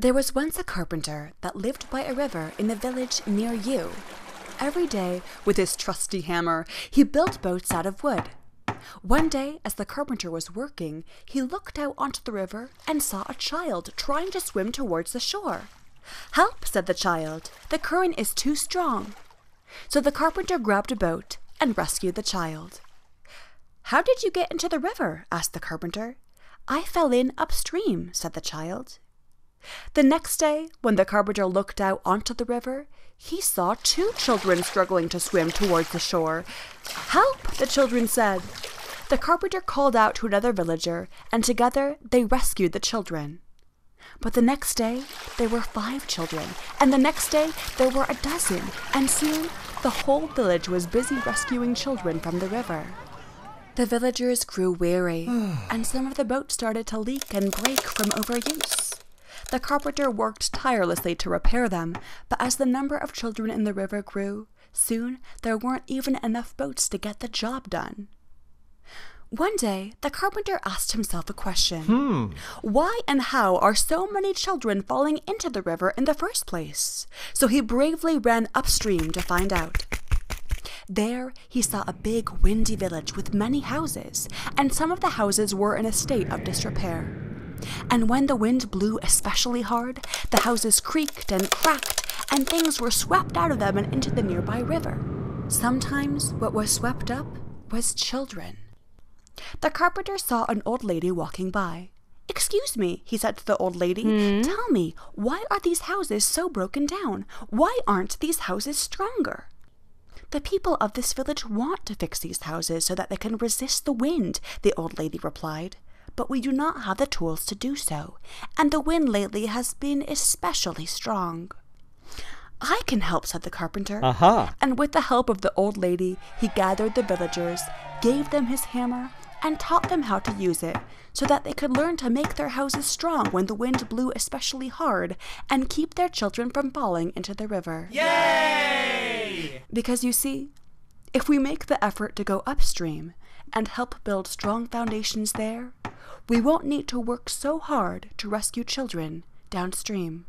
There was once a carpenter that lived by a river in a village near you. Every day, with his trusty hammer, he built boats out of wood. One day, as the carpenter was working, he looked out onto the river and saw a child trying to swim towards the shore. "Help," said the child, "the current is too strong." So the carpenter grabbed a boat and rescued the child. "How did you get into the river?" asked the carpenter. "I fell in upstream," said the child. The next day, when the carpenter looked out onto the river, he saw two children struggling to swim towards the shore. "Help," the children said. The carpenter called out to another villager, and together they rescued the children. But the next day, there were 5 children, and the next day there were 12, and soon the whole village was busy rescuing children from the river. The villagers grew weary, and some of the boats started to leak and break from overuse. The carpenter worked tirelessly to repair them, but as the number of children in the river grew, soon there weren't even enough boats to get the job done. One day, the carpenter asked himself a question. Why and how are so many children falling into the river in the first place? So he bravely ran upstream to find out. There, he saw a big, windy village with many houses, and some of the houses were in a state of disrepair. And when the wind blew especially hard, the houses creaked and cracked, and things were swept out of them and into the nearby river. Sometimes what was swept up was children. The carpenter saw an old lady walking by. "Excuse me," he said to the old lady, "tell me, why are these houses so broken down? Why aren't these houses stronger?" "The people of this village want to fix these houses so that they can resist the wind," the old lady replied. "But we do not have the tools to do so, and the wind lately has been especially strong." "I can help," said the carpenter. And with the help of the old lady, he gathered the villagers, gave them his hammer, and taught them how to use it, so that they could learn to make their houses strong when the wind blew especially hard, and keep their children from falling into the river. Yay! Because you see, if we make the effort to go upstream and help build strong foundations there, we won't need to work so hard to rescue children downstream.